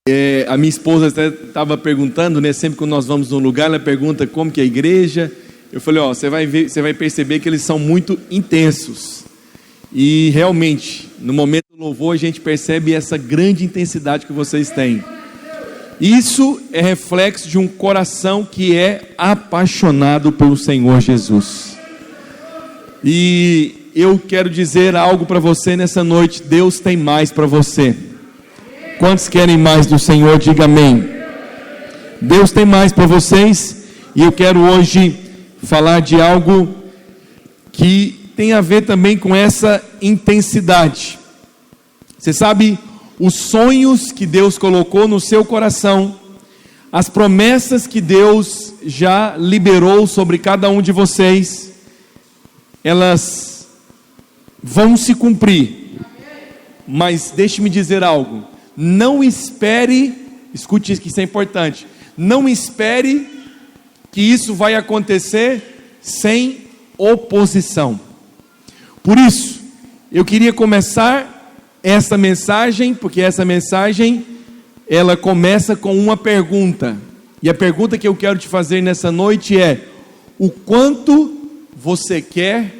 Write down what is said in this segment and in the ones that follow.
A minha esposa até estava perguntando, né? Sempre que nós vamos num lugar, ela pergunta como que é a igreja. Eu falei, você vai perceber que eles são muito intensos. E realmente, no momento do louvor, a gente percebe essa grande intensidade que vocês têm. Isso é reflexo de um coração que é apaixonado pelo Senhor Jesus. E eu quero dizer algo para você nessa noite: Deus tem mais para você. Quantos querem mais do Senhor? Diga amém. Deus tem mais para vocês. E eu quero hoje falar de algo que tem a ver também com essa intensidade. Você sabe, os sonhos que Deus colocou no seu coração, as promessas que Deus já liberou sobre cada um de vocês, elas vão se cumprir. Mas deixe-me dizer algo: não espere, escute isso que isso é importante, não espere que isso vai acontecer sem oposição. Por isso, eu queria começar essa mensagem, porque essa mensagem, ela começa com uma pergunta. E a pergunta que eu quero te fazer nessa noite é: o quanto você quer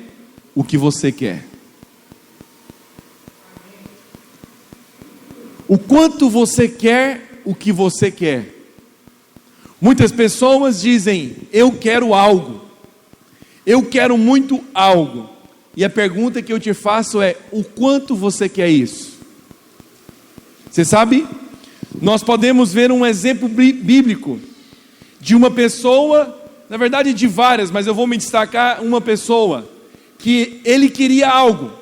o que você quer? O quanto você quer o que você quer? Muitas pessoas dizem: eu quero algo, eu quero muito algo. E a pergunta que eu te faço é: o quanto você quer isso? Você sabe, nós podemos ver um exemplo bíblico de uma pessoa, na verdade de várias, mas eu vou me destacar uma pessoa, que ele queria algo,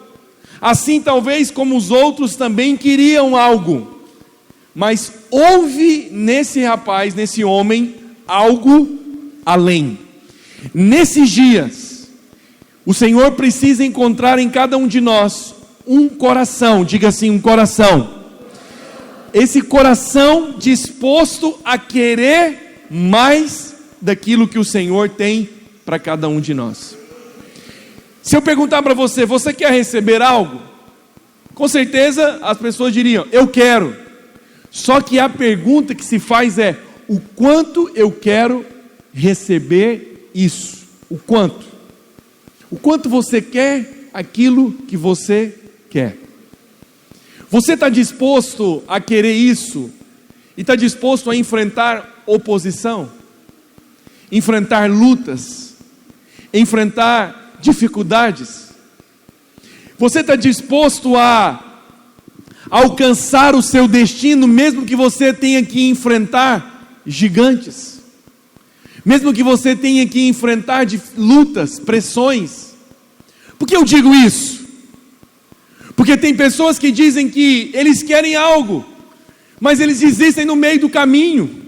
assim talvez como os outros também queriam algo, mas houve nesse rapaz, nesse homem, algo além. Nesses dias, o Senhor precisa encontrar em cada um de nós um coração, diga assim, um coração. Esse coração disposto a querer mais daquilo que o Senhor tem para cada um de nós. Se eu perguntar para você: você quer receber algo? Com certeza as pessoas diriam: eu quero. Só que a pergunta que se faz é: o quanto eu quero receber isso? O quanto? O quanto você quer aquilo que você quer? Você está disposto a querer isso? E está disposto a enfrentar oposição? Enfrentar lutas? Enfrentar dificuldades? Você está disposto a alcançar o seu destino, mesmo que você tenha que enfrentar gigantes, mesmo que você tenha que enfrentar lutas, pressões? Por que eu digo isso? Porque tem pessoas que dizem que eles querem algo, mas eles desistem no meio do caminho,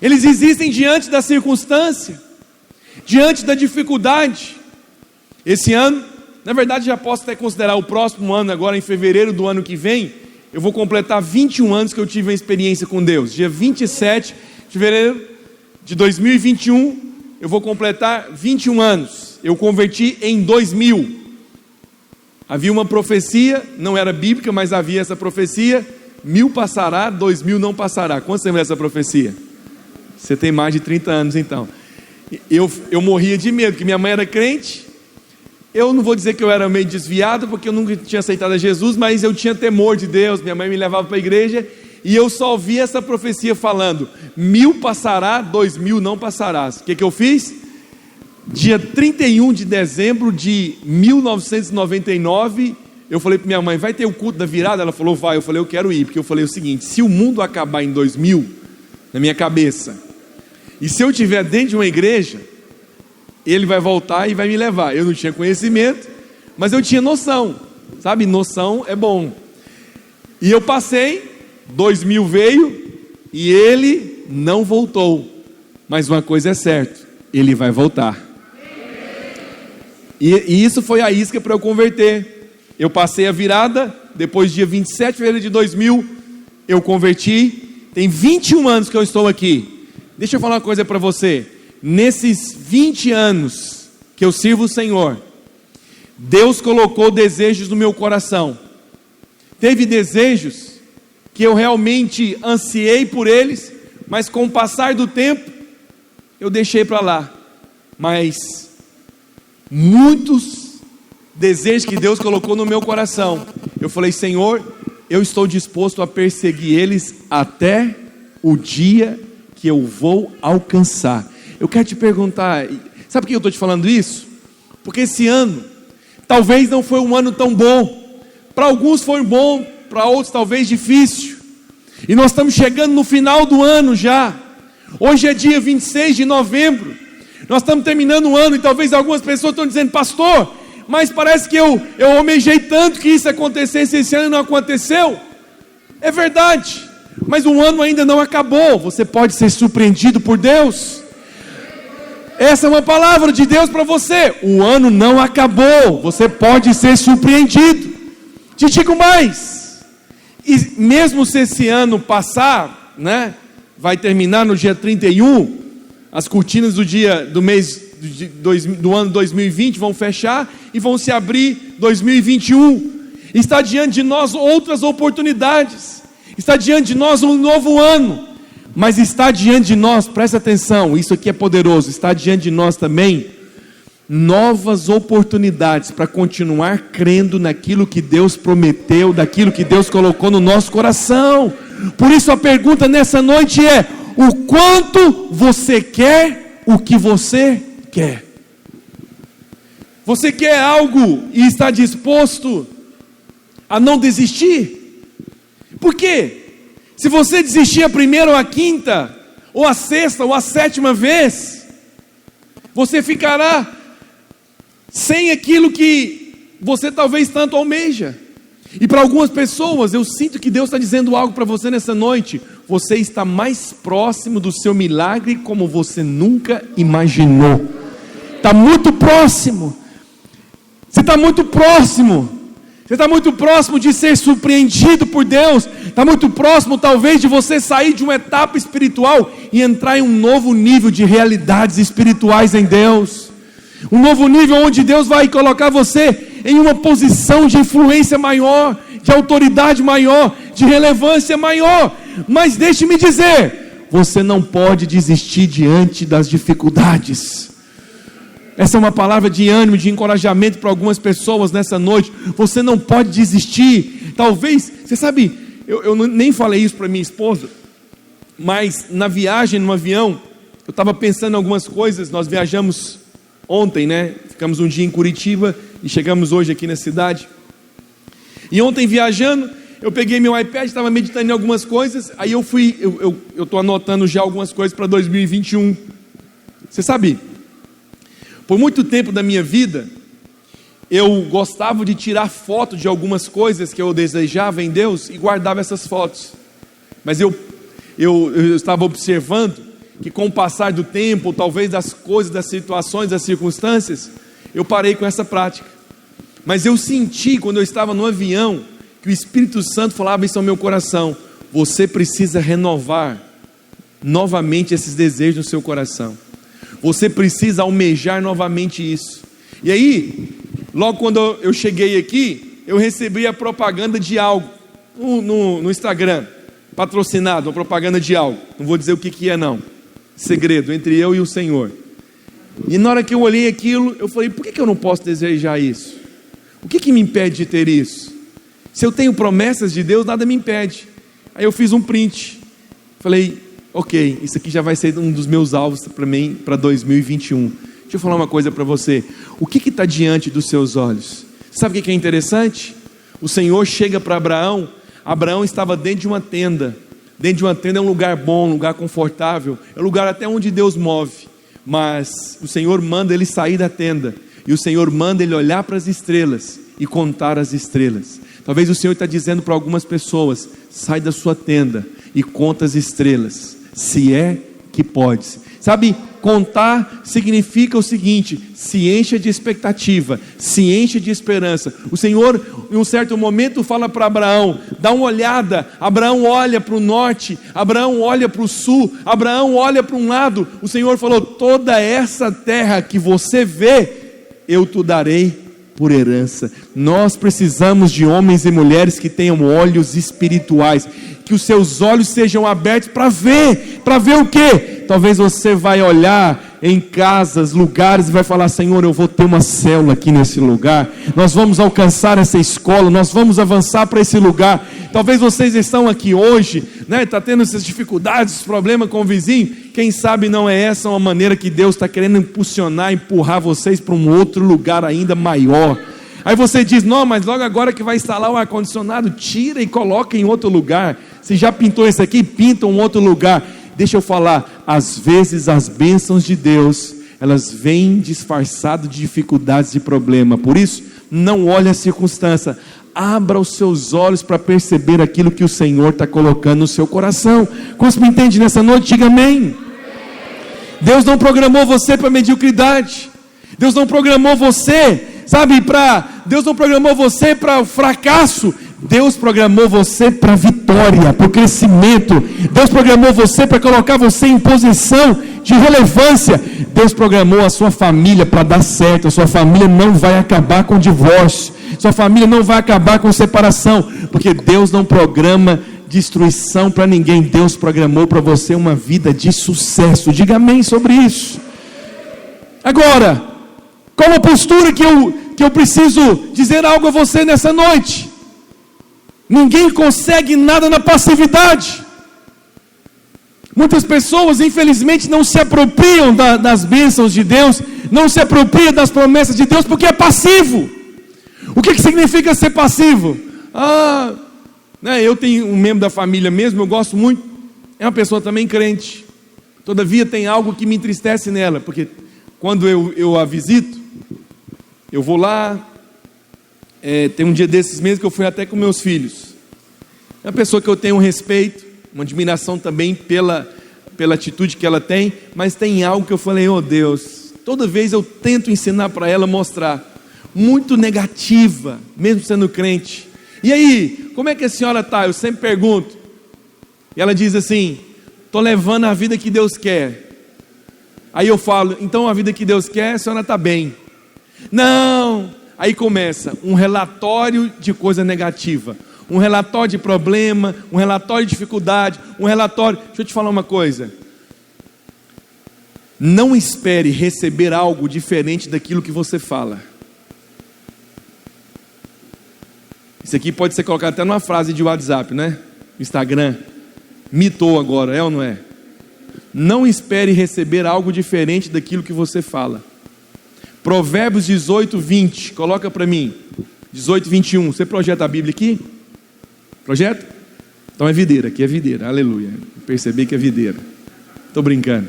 eles desistem diante da circunstância, diante da dificuldade. Esse ano, na verdade já posso até considerar o próximo ano, agora em fevereiro do ano que vem, eu vou completar 21 anos que eu tive uma experiência com Deus. Dia 27 de fevereiro de 2021, eu vou completar 21 anos. Eu converti em 2000. Havia uma profecia, não era bíblica, mas havia essa profecia: 1000 passará, 2000 não passará. Quantos lembram dessa profecia? Você tem mais de 30 anos então. Eu morria de medo, porque minha mãe era crente. Eu não vou dizer que eu era meio desviado, porque eu nunca tinha aceitado a Jesus, mas eu tinha temor de Deus. Minha mãe me levava para a igreja e eu só ouvia essa profecia falando: 1000 passará, 2000 não passarás. O que eu fiz? Dia 31 de dezembro de 1999, eu falei para minha mãe: vai ter o culto da virada? Ela falou: vai. Eu falei: eu quero ir, porque eu falei o seguinte: se o mundo acabar em 2000, na minha cabeça, e se eu estiver dentro de uma igreja, ele vai voltar e vai me levar. Eu não tinha conhecimento, mas eu tinha noção, sabe? Noção é bom. E eu passei, 2000 veio, e ele não voltou. Mas uma coisa é certa: ele vai voltar. E isso foi a isca para eu converter. Eu passei a virada, depois dia 27 de fevereiro de 2000, eu converti. Tem 21 anos que eu estou aqui. Deixa eu falar uma coisa para você. Nesses 20 anos que eu sirvo o Senhor, Deus colocou desejos no meu coração. Teve desejos que eu realmente ansiei por eles, mas com o passar do tempo, eu deixei para lá. Mas muitos desejos que Deus colocou no meu coração, eu falei: Senhor, eu estou disposto a perseguir eles até o dia que eu vou alcançar. Eu quero te perguntar, sabe por que eu estou te falando isso? Porque esse ano, talvez não foi um ano tão bom. Para alguns foi bom, para outros talvez difícil. E nós estamos chegando no final do ano já. Hoje é dia 26 de novembro. Nós estamos terminando o ano e talvez algumas pessoas estão dizendo: pastor, mas parece que eu almejei tanto que isso acontecesse esse ano e não aconteceu. É verdade, mas o ano ainda não acabou. Você pode ser surpreendido por Deus. Essa é uma palavra de Deus para você. O ano não acabou, você pode ser surpreendido. Te digo mais, e mesmo se esse ano passar, né, vai terminar no dia 31, as cortinas do mês do ano 2020 vão fechar e vão se abrir 2021. Está diante de nós outras oportunidades, está diante de nós um novo ano, mas está diante de nós, presta atenção, isso aqui é poderoso, está diante de nós também novas oportunidades para continuar crendo naquilo que Deus prometeu, daquilo que Deus colocou no nosso coração. Por isso a pergunta nessa noite é: o quanto você quer o que você quer? Você quer algo e está disposto a não desistir? Por quê? Se você desistir a primeira ou a quinta, ou a sexta ou a sétima vez, você ficará sem aquilo que você talvez tanto almeja. E para algumas pessoas, eu sinto que Deus está dizendo algo para você nessa noite: você está mais próximo do seu milagre como você nunca imaginou. Está muito próximo. Você está muito próximo. Você está muito próximo de ser surpreendido por Deus. Está muito próximo talvez de você sair de uma etapa espiritual e entrar em um novo nível de realidades espirituais em Deus. Um novo nível onde Deus vai colocar você em uma posição de influência maior, de autoridade maior, de relevância maior. Mas deixe-me dizer, você não pode desistir diante das dificuldades. Essa é uma palavra de ânimo, de encorajamento para algumas pessoas nessa noite. Você não pode desistir. Talvez, você sabe, eu nem falei isso para minha esposa, mas na viagem no avião, eu estava pensando em algumas coisas. Nós viajamos ontem, né? Ficamos um dia em Curitiba e chegamos hoje aqui na cidade. E ontem viajando, eu peguei meu iPad, estava meditando em algumas coisas. Aí eu estou anotando já algumas coisas para 2021. Você sabe, por muito tempo da minha vida, eu gostava de tirar foto de algumas coisas que eu desejava em Deus e guardava essas fotos. Mas eu estava observando que com o passar do tempo, talvez das coisas, das situações, das circunstâncias, eu parei com essa prática. Mas eu senti, quando eu estava no avião, que o Espírito Santo falava isso ao meu coração: você precisa renovar novamente esses desejos no seu coração. Você precisa almejar novamente isso. E aí, logo quando eu cheguei aqui, eu recebi a propaganda de algo no Instagram, patrocinado, uma propaganda de algo. Não vou dizer o que é não, segredo entre eu e o Senhor. E na hora que eu olhei aquilo, eu falei: por que eu não posso desejar isso? O que me impede de ter isso? Se eu tenho promessas de Deus, nada me impede. Aí eu fiz um print, falei: ok, isso aqui já vai ser um dos meus alvos para mim, para 2021. Deixa eu falar uma coisa para você. O que está diante dos seus olhos? Sabe o que é interessante? O Senhor chega para Abraão. Abraão estava dentro de uma tenda. Dentro de uma tenda é um lugar bom, um lugar confortável, é um lugar até onde Deus move. Mas o Senhor manda ele sair da tenda, e o Senhor manda ele olhar para as estrelas e contar as estrelas. Talvez o Senhor está dizendo para algumas pessoas: sai da sua tenda e conta as estrelas, se é que podes. Sabe, contar significa o seguinte: se encha de expectativa, se encha de esperança. O Senhor, em um certo momento, fala para Abraão: dá uma olhada. Abraão olha para o norte, Abraão olha para o sul, Abraão olha para um lado. O Senhor falou: toda essa terra que você vê, eu te darei por herança. Nós precisamos de homens e mulheres que tenham olhos espirituais, que os seus olhos sejam abertos para ver o quê? Talvez você vai olhar em casas, lugares e vai falar: Senhor, eu vou ter uma célula aqui nesse lugar, nós vamos alcançar essa escola, nós vamos avançar para esse lugar. Talvez vocês estão aqui hoje, está tendo essas dificuldades, problemas com o vizinho. Quem sabe não é essa uma maneira que Deus está querendo impulsionar, empurrar vocês para um outro lugar ainda maior. Aí você diz: não, mas logo agora que vai instalar o ar-condicionado, tira e coloca em outro lugar. Se já pintou isso aqui, pinta um outro lugar. Deixa eu falar, às vezes as bênçãos de Deus, elas vêm disfarçadas de dificuldades e problema. Por isso, não olhe a circunstância, abra os seus olhos para perceber aquilo que o Senhor está colocando no seu coração. Quantos me entendem nessa noite? Diga amém. Deus não programou você para mediocridade. Deus não programou você, Deus não programou você para o fracasso. Deus programou você para a vitória, para o crescimento. Deus programou você para colocar você em posição de relevância. Deus programou a sua família para dar certo. A sua família não vai acabar com divórcio. Sua família não vai acabar com separação, porque Deus não programa destruição para ninguém. Deus programou para você uma vida de sucesso. Diga amém sobre isso. Agora, qual a postura que eu preciso dizer algo a você nessa noite? Ninguém consegue nada na passividade. Muitas pessoas, infelizmente, não se apropriam das bênçãos de Deus, não se apropriam das promessas de Deus, porque é passivo. O que significa ser passivo? Eu tenho um membro da família mesmo, eu gosto muito, é uma pessoa também crente. Todavia tem algo que me entristece nela, porque quando eu a visito, eu vou lá. Tem um dia desses mesmo que eu fui até com meus filhos. É uma pessoa que eu tenho um respeito, uma admiração também pela atitude que ela tem, mas tem algo que eu falei: oh Deus, toda vez eu tento ensinar para ela, mostrar, muito negativa, mesmo sendo crente. E aí, como é que a senhora está? Eu sempre pergunto. E ela diz assim: estou levando a vida que Deus quer. Aí eu falo: então a vida que Deus quer, a senhora está bem. Não. Aí começa um relatório de coisa negativa, um relatório de problema, um relatório de dificuldade, um relatório... Deixa eu te falar uma coisa. Não espere receber algo diferente daquilo que você fala. Isso aqui pode ser colocado até numa frase de WhatsApp, né? Instagram. Mitou agora, é ou não é? Não espere receber algo diferente daquilo que você fala. Provérbios 18, 20, coloca para mim. 18, 21, você projeta a Bíblia aqui? Projeta? Então é videira, aqui é videira, aleluia. Percebi que é videira. Estou brincando.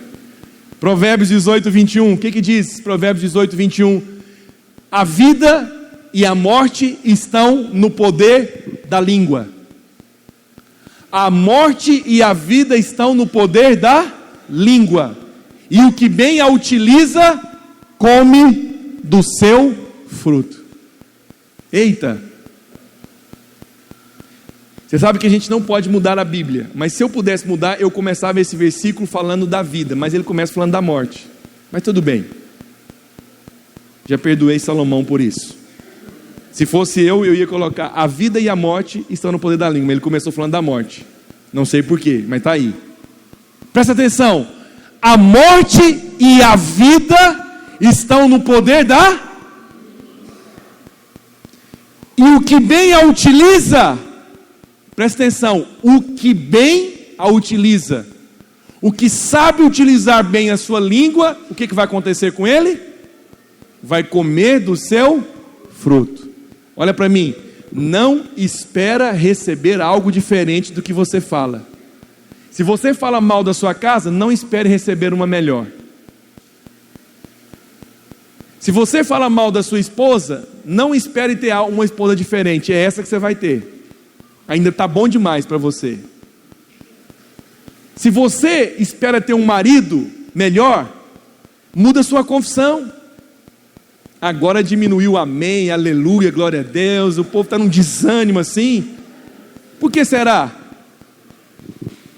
Provérbios 18, 21, o que diz Provérbios 18, 21? A vida e a morte estão no poder da língua. A morte e a vida estão no poder da língua. E o que bem a utiliza, come do seu fruto. Eita! Você sabe que a gente não pode mudar a Bíblia, mas se eu pudesse mudar, eu começava esse versículo falando da vida, mas ele começa falando da morte. Mas tudo bem. Já perdoei Salomão por isso. Se fosse eu ia colocar: a vida e a morte estão no poder da língua. Mas ele começou falando da morte. Não sei porquê, mas está aí. Presta atenção. A morte e a vida estão no poder da... E o que bem a utiliza, presta atenção, o que bem a utiliza, o que sabe utilizar bem a sua língua, o que vai acontecer com ele? Vai comer do seu fruto. Olha para mim, não espera receber algo diferente do que você fala. Se você fala mal da sua casa, não espere receber uma melhor. Se você fala mal da sua esposa, não espere ter uma esposa diferente, é essa que você vai ter. Ainda está bom demais para você. Se você espera ter um marido melhor, muda sua confissão. Agora diminuiu, amém, aleluia, glória a Deus, o povo está num desânimo assim. Por que será?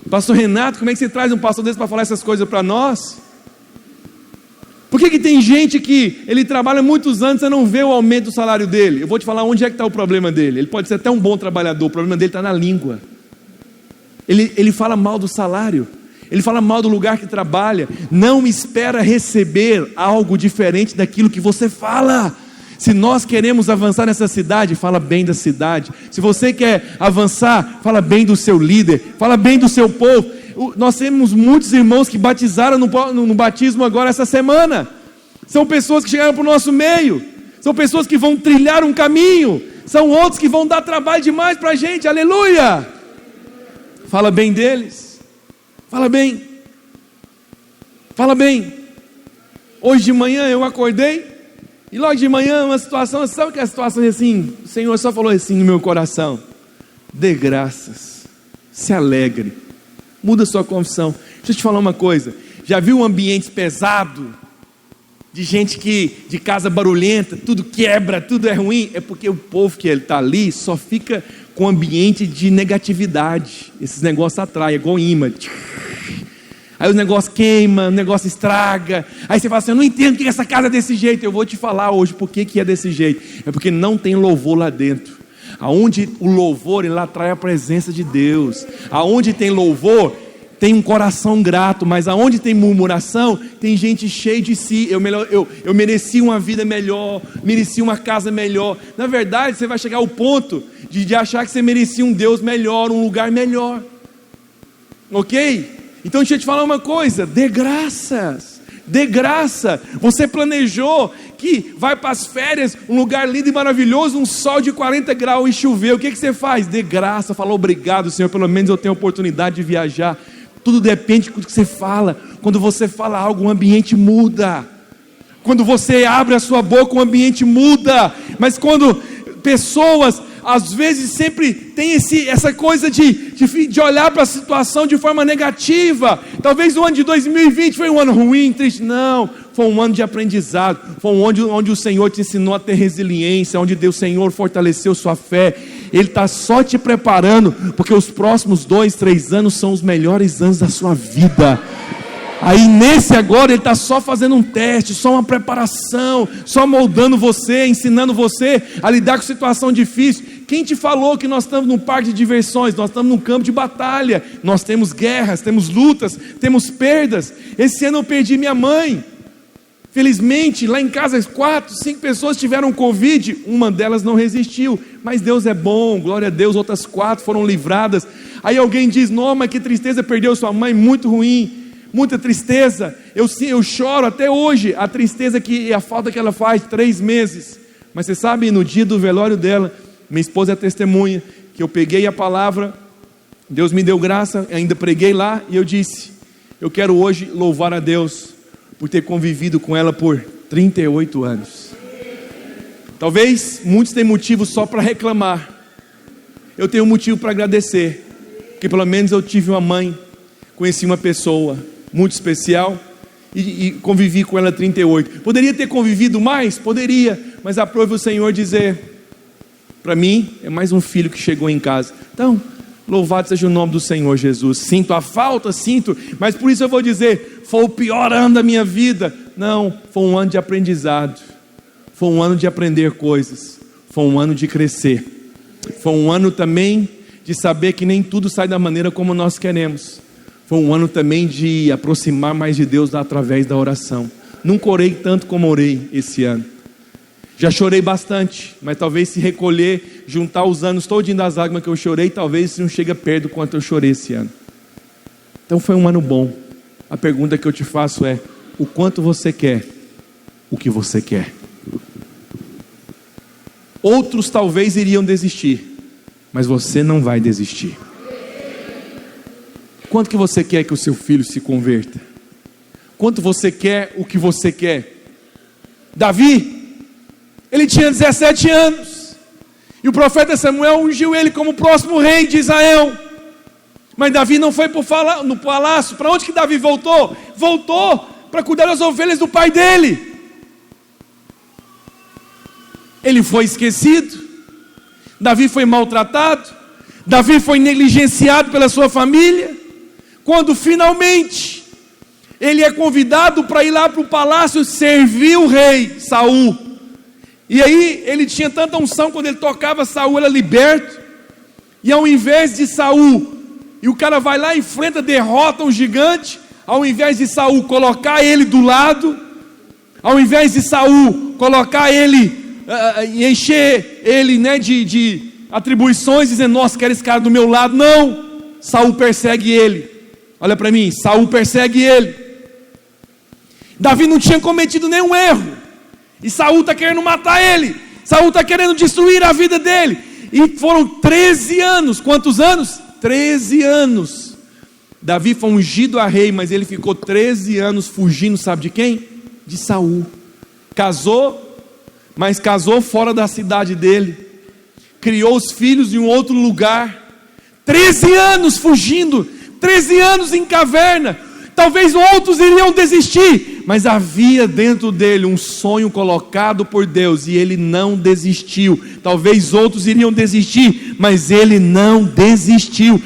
Pastor Renato, como é que você traz um pastor desse para falar essas coisas para nós? Por que que tem gente que ele trabalha muitos anos e não vê o aumento do salário dele? Eu vou te falar onde é que está o problema dele. Ele pode ser até um bom trabalhador, o problema dele está na língua. Ele fala mal do salário, ele fala mal do lugar que trabalha. Não espera receber algo diferente daquilo que você fala. Se nós queremos avançar nessa cidade, fala bem da cidade. Se você quer avançar, fala bem do seu líder, fala bem do seu povo. Nós temos muitos irmãos que batizaram no batismo agora essa semana. São pessoas que chegaram para o nosso meio. São pessoas que vão trilhar um caminho. São outros que vão dar trabalho demais para a gente. Aleluia! Fala bem deles. Fala bem. Fala bem. Hoje de manhã eu acordei. E logo de manhã uma situação, sabe que a situação é assim? O Senhor só falou assim no meu coração: dê graças, se alegre, muda sua confissão. Deixa eu te falar uma coisa, já viu um ambiente pesado, de gente de casa barulhenta, tudo quebra, tudo é ruim? É porque o povo que está ali só fica com ambiente de negatividade. Esses negócios atraem, é igual imã. Aí o negócio queima, o negócio estraga. Aí você fala assim: eu não entendo que essa casa é desse jeito. Eu vou te falar hoje por que é desse jeito. É porque não tem louvor lá dentro. Aonde o louvor, ele atrai a presença de Deus. Aonde tem louvor, tem um coração grato. Mas aonde tem murmuração, tem gente cheia de si. Eu mereci uma vida melhor, mereci uma casa melhor. Na verdade, você vai chegar ao ponto de achar que você merecia um Deus melhor, um lugar melhor. Ok? Então deixa eu te falar uma coisa: dê graças, dê graça. Você planejou que vai para as férias, um lugar lindo e maravilhoso, um sol de 40 graus e chover. O que você faz? Dê graça, fala: obrigado, Senhor, pelo menos eu tenho a oportunidade de viajar. Tudo depende do que você fala. Quando você fala algo, o ambiente muda. Quando você abre a sua boca, o ambiente muda. Mas quando pessoas às vezes sempre tem essa coisa de olhar para a situação de forma negativa. Talvez o ano de 2020 foi um ano ruim, triste. Não, foi um ano de aprendizado. Foi um ano onde o Senhor te ensinou a ter resiliência, onde o Senhor fortaleceu sua fé. Ele está só te preparando, porque os próximos 2, 3 anos são os melhores anos da sua vida. Aí nesse agora ele está só fazendo um teste, só uma preparação, só moldando você, ensinando você a lidar com situação difícil. Quem te falou que nós estamos num parque de diversões? Nós estamos num campo de batalha. Nós temos guerras, temos lutas, temos perdas. Esse ano eu perdi minha mãe. Felizmente lá em casa 4, 5 pessoas tiveram Covid, uma delas não resistiu, mas Deus é bom, glória a Deus, outras 4 foram livradas. Aí alguém diz: não, mas que tristeza, perdeu sua mãe, muito ruim. Muita tristeza, eu choro até hoje, a tristeza e a falta que ela faz, 3 meses. Mas você sabe, no dia do velório dela, minha esposa é testemunha, que eu peguei a palavra, Deus me deu graça, ainda preguei lá, e eu disse: eu quero hoje louvar a Deus, por ter convivido com ela por 38 anos. Talvez muitos tenham motivo só para reclamar, eu tenho motivo para agradecer, porque pelo menos eu tive uma mãe, conheci uma pessoa muito especial e convivi com ela 38. Poderia ter convivido mais? Poderia, mas aprove o Senhor dizer: para mim é mais um filho que chegou em casa. Então, louvado seja o nome do Senhor Jesus. Sinto a falta, mas por isso eu vou dizer: foi o pior ano da minha vida. Não, foi um ano de aprendizado, foi um ano de aprender coisas, foi um ano de crescer, foi um ano também de saber que nem tudo sai da maneira como nós queremos. Foi um ano também de aproximar mais de Deus através da oração. Nunca orei tanto como orei esse ano. Já chorei bastante, mas talvez se recolher, juntar os anos todinho das lágrimas que eu chorei, talvez não chegue perto do quanto eu chorei esse ano. Então foi um ano bom. A pergunta que eu te faço é: o quanto você quer o que você quer? Outros talvez iriam desistir, mas você não vai desistir. Quanto que você quer que o seu filho se converta? Quanto você quer o que você quer? Davi, ele tinha 17 anos, e o profeta Samuel ungiu ele como o próximo rei de Israel. Mas Davi não foi no palácio. Para onde que Davi voltou? Voltou para cuidar das ovelhas do pai dele. Ele foi esquecido, Davi foi maltratado, Davi foi negligenciado pela sua família. Quando finalmente ele é convidado para ir lá para o palácio servir o rei Saul. E aí ele tinha tanta unção, quando ele tocava, Saul era liberto. E ao invés de Saul, e o cara vai lá, enfrenta, derrota um gigante, ao invés de Saul colocar ele do lado, ao invés de Saul colocar ele e encher ele, né, de atribuições, dizendo: nossa, quero esse cara do meu lado. Não, Saul persegue ele. Olha para mim, Saul persegue ele. Davi não tinha cometido nenhum erro, e Saul está querendo matar ele. Saul está querendo destruir a vida dele. E foram 13 anos. Quantos anos? 13 anos. Davi foi ungido a rei, mas ele ficou 13 anos fugindo, sabe de quem? De Saul. Casou, mas casou fora da cidade dele. Criou os filhos em um outro lugar. 13 anos fugindo, 13 anos em caverna. Talvez outros iriam desistir, mas havia dentro dele um sonho colocado por Deus, e ele não desistiu. Talvez outros iriam desistir, mas ele não desistiu.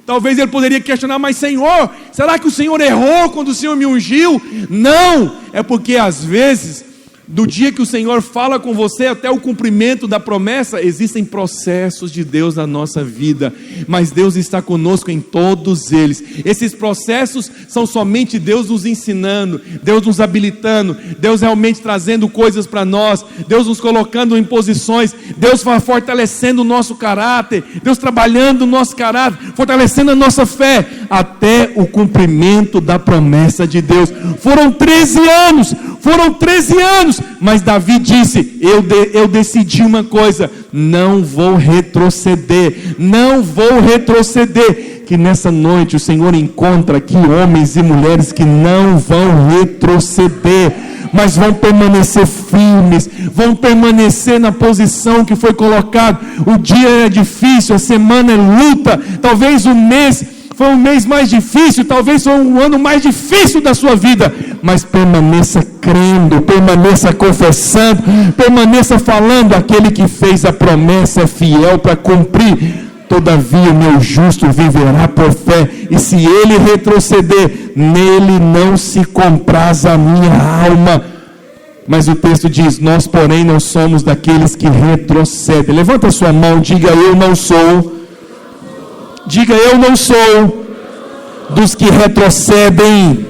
Talvez ele poderia questionar: mas Senhor, será que o Senhor errou quando o Senhor me ungiu? Não, é porque às vezes, do dia que o Senhor fala com você até o cumprimento da promessa, existem processos de Deus na nossa vida, mas Deus está conosco em todos eles. Esses processos são somente Deus nos ensinando, Deus nos habilitando, Deus realmente trazendo coisas para nós, Deus nos colocando em posições, Deus fortalecendo o nosso caráter, Deus trabalhando o nosso caráter, fortalecendo a nossa fé, até o cumprimento da promessa de Deus. Foram 13 anos, mas Davi disse: eu decidi uma coisa, não vou retroceder. Que nessa noite o Senhor encontra aqui homens e mulheres que não vão retroceder, mas vão permanecer firmes, vão permanecer na posição que foi colocado. O dia é difícil, a semana é luta, talvez o mês foi um mês mais difícil, talvez foi um ano mais difícil da sua vida, mas permaneça crendo, permaneça confessando, permaneça falando: aquele que fez a promessa é fiel para cumprir. Todavia o meu justo viverá por fé, e se ele retroceder, nele não se compraz a minha alma. Mas o texto diz: nós porém não somos daqueles que retrocedem. Levanta a sua mão, diga: eu não sou. Diga: eu não sou dos que retrocedem.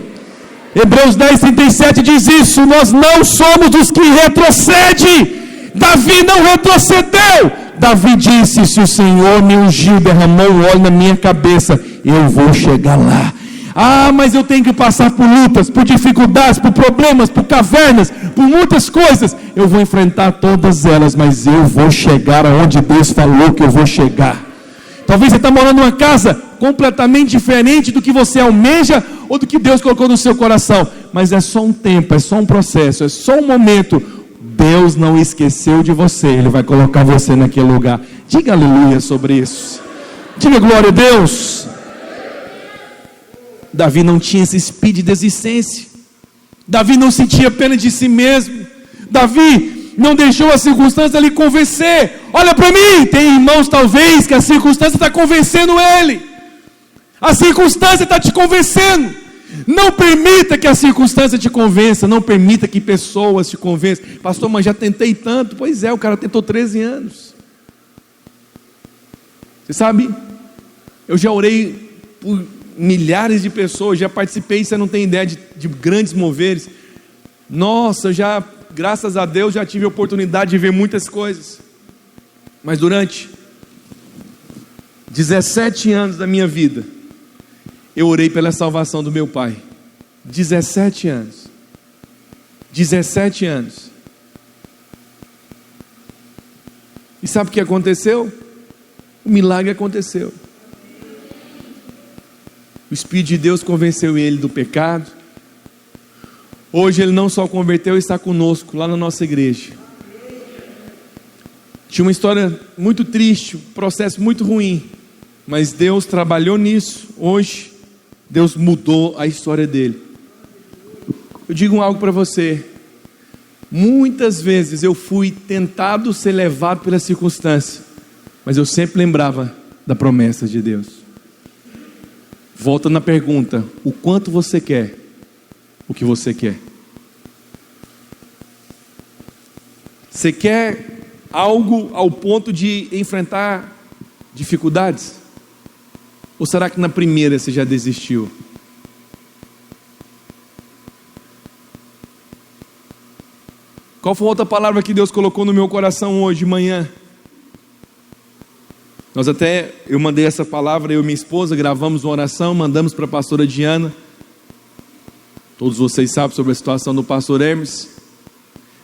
Hebreus 10:37 diz isso: nós não somos dos que retrocedem. Davi não retrocedeu. Davi disse: se o Senhor me ungiu, derramou um óleo na minha cabeça, eu vou chegar lá. Ah, mas eu tenho que passar por lutas, por dificuldades, por problemas, por cavernas, por muitas coisas. Eu vou enfrentar todas elas, mas eu vou chegar aonde Deus falou que eu vou chegar. Talvez você está morando numa casa completamente diferente do que você almeja ou do que Deus colocou no seu coração, mas é só um tempo, é só um processo, é só um momento. Deus não esqueceu de você, Ele vai colocar você naquele lugar. Diga aleluia sobre isso. Diga glória a Deus. Davi não tinha esse espírito de desistência. Davi não sentia pena de si mesmo. Davi não deixou a circunstância lhe convencer. Olha para mim, tem irmãos talvez que a circunstância está convencendo ele. A circunstância está te convencendo. Não permita que a circunstância te convença. Não permita que pessoas te convençam. Pastor, mas já tentei tanto. Pois é, o cara tentou 13 anos. Você sabe, eu já orei por milhares de pessoas, já participei, você não tem ideia, de grandes moveres. Nossa, graças a Deus, já tive a oportunidade de ver muitas coisas. Mas durante 17 anos da minha vida, eu orei pela salvação do meu pai. 17 anos. 17 anos. E sabe o que aconteceu? O milagre aconteceu. O Espírito de Deus convenceu ele do pecado. Hoje ele não só converteu, está conosco lá na nossa igreja. Tinha uma história muito triste, um processo muito ruim, mas Deus trabalhou nisso. Hoje Deus mudou a história dele. Eu digo algo para você: muitas vezes eu fui tentado ser levado pela circunstância, mas eu sempre lembrava da promessa de Deus. Volta na pergunta: o quanto você quer? o que você quer? Você quer algo ao ponto de enfrentar dificuldades? Ou será que na primeira você já desistiu? Qual foi a outra palavra que Deus colocou no meu coração hoje de manhã? Eu mandei essa palavra, eu e minha esposa, gravamos uma oração, mandamos para a pastora Diana. Todos vocês sabem sobre a situação do pastor Hermes.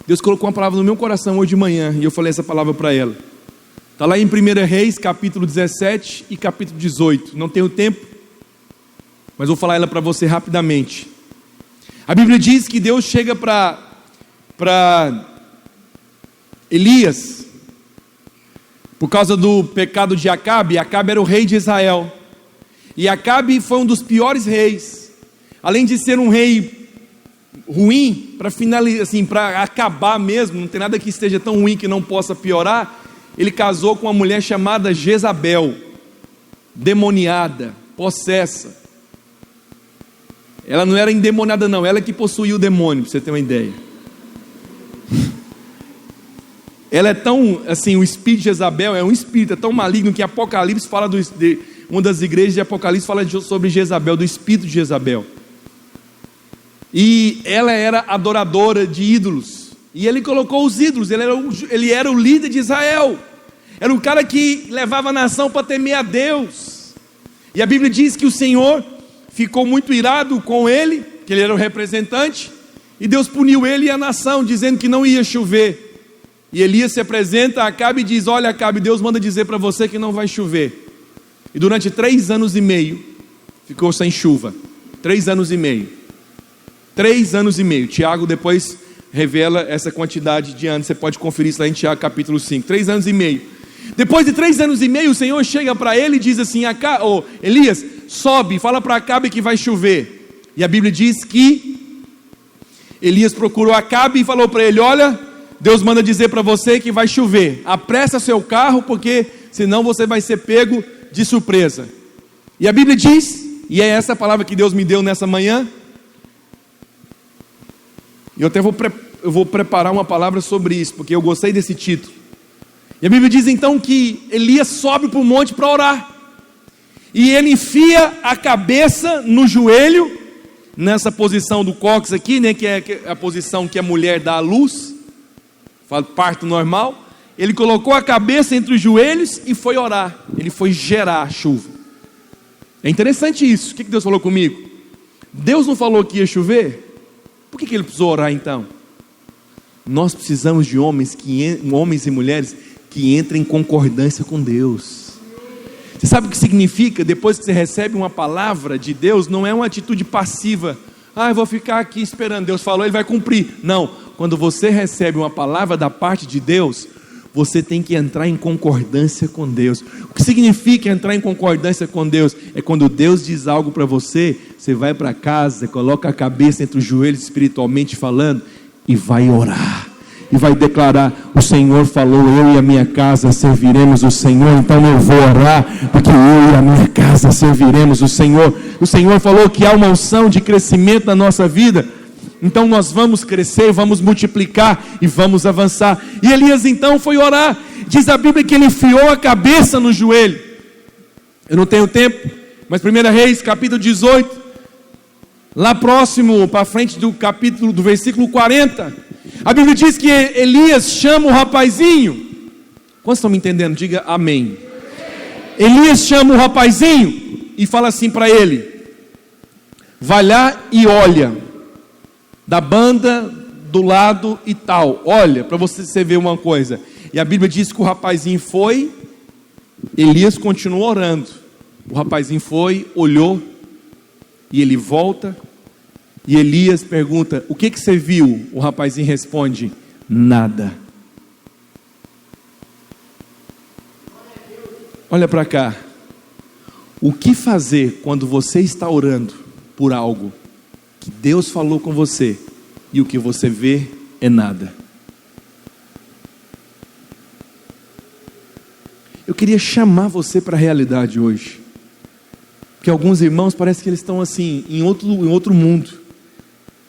Deus colocou uma palavra no meu coração hoje de manhã, e eu falei essa palavra para ela. Está lá em 1 Reis, capítulo 17 e capítulo 18. Não tenho tempo, mas vou falar ela para você rapidamente. A Bíblia diz que Deus chega para Elias, por causa do pecado de Acabe. Acabe era o rei de Israel, e Acabe foi um dos piores reis. Além de ser um rei ruim, para finalizar, assim, para acabar mesmo, não tem nada que esteja tão ruim que não possa piorar. Ele casou com uma mulher chamada Jezabel, demoniada, possessa. Ela não era endemoniada não, ela que possuía o demônio, para você ter uma ideia. Ela é tão, assim, o espírito de Jezabel é um espírito, é tão maligno que Apocalipse fala, uma das igrejas de Apocalipse fala sobre Jezabel, do espírito de Jezabel. E ela era adoradora de ídolos, e ele colocou os ídolos. Ele era o líder de Israel, era um cara que levava a nação para temer a Deus. E a Bíblia diz que o Senhor ficou muito irado com ele, que ele era o representante, e Deus puniu ele e a nação, dizendo que não ia chover. E Elias se apresenta a Acabe e diz: olha, Acabe, Deus manda dizer para você que não vai chover. E durante 3 anos e meio ficou sem chuva. 3 anos e meio. 3 anos e meio. Tiago depois revela essa quantidade de anos. Você pode conferir isso lá em Tiago capítulo 5. 3 anos e meio. Depois de 3 anos e meio, o Senhor chega para ele e diz assim: Elias, sobe, fala para Acabe que vai chover. E a Bíblia diz que Elias procurou Acabe e falou para ele: olha, Deus manda dizer para você que vai chover. Apressa seu carro, porque senão você vai ser pego de surpresa. E a Bíblia diz, e é essa palavra que Deus me deu nessa manhã. E eu vou preparar uma palavra sobre isso, porque eu gostei desse título. E a Bíblia diz então que Elias sobe para o monte para orar. E ele enfia a cabeça no joelho, nessa posição do cóccix aqui, né, que é a posição que a mulher dá à luz, parto normal. Ele colocou a cabeça entre os joelhos e foi orar. Ele foi gerar chuva. É interessante isso. O que Deus falou comigo? Deus não falou que ia chover? Por que ele precisou orar então? Nós precisamos de homens e mulheres que entrem em concordância com Deus. Você sabe o que significa? Depois que você recebe uma palavra de Deus, não é uma atitude passiva. Eu vou ficar aqui esperando, Deus falou, Ele vai cumprir. Não, quando você recebe uma palavra da parte de Deus, você tem que entrar em concordância com Deus. O que significa entrar em concordância com Deus? É quando Deus diz algo para você, você vai para casa, coloca a cabeça entre os joelhos espiritualmente falando, e vai orar, e vai declarar: o Senhor falou, eu e a minha casa serviremos o Senhor, então eu vou orar, porque eu e a minha casa serviremos o Senhor. O Senhor falou que há uma unção de crescimento na nossa vida, então nós vamos crescer, vamos multiplicar e vamos avançar. E Elias então foi orar. Diz a Bíblia que ele enfiou a cabeça no joelho. Eu não tenho tempo, mas 1 Reis capítulo 18, lá próximo, para frente do capítulo, do versículo 40, a Bíblia diz que Elias chama o rapazinho. Quantos estão me entendendo? Diga amém. Elias chama o rapazinho e fala assim para ele: vai lá e olha da banda do lado e tal, olha, para você ver uma coisa. E a Bíblia diz que o rapazinho foi, Elias continuou orando. O rapazinho foi, olhou, e ele volta, e Elias pergunta: o que você viu? O rapazinho responde: nada. Olha para cá. O que fazer quando você está orando por algo que Deus falou com você, e o que você vê é nada? Eu queria chamar você para a realidade hoje, porque alguns irmãos parece que eles estão assim, em outro mundo.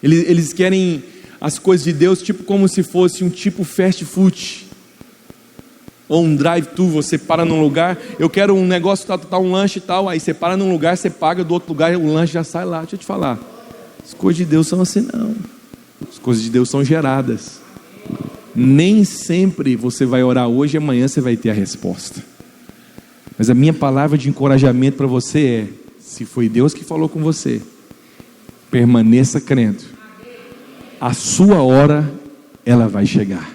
Eles querem as coisas de Deus tipo como se fosse um tipo fast food, ou um drive-thru. Você para num lugar, eu quero um negócio, tá um lanche e tal, aí você para num lugar, você paga, do outro lugar o lanche já sai lá. Deixa eu te falar, as coisas de Deus são assim não. As coisas de Deus são geradas. Nem sempre você vai orar hoje e amanhã você vai ter a resposta. Mas a minha palavra de encorajamento para você é: se foi Deus que falou com você, permaneça crendo. A sua hora, ela vai chegar.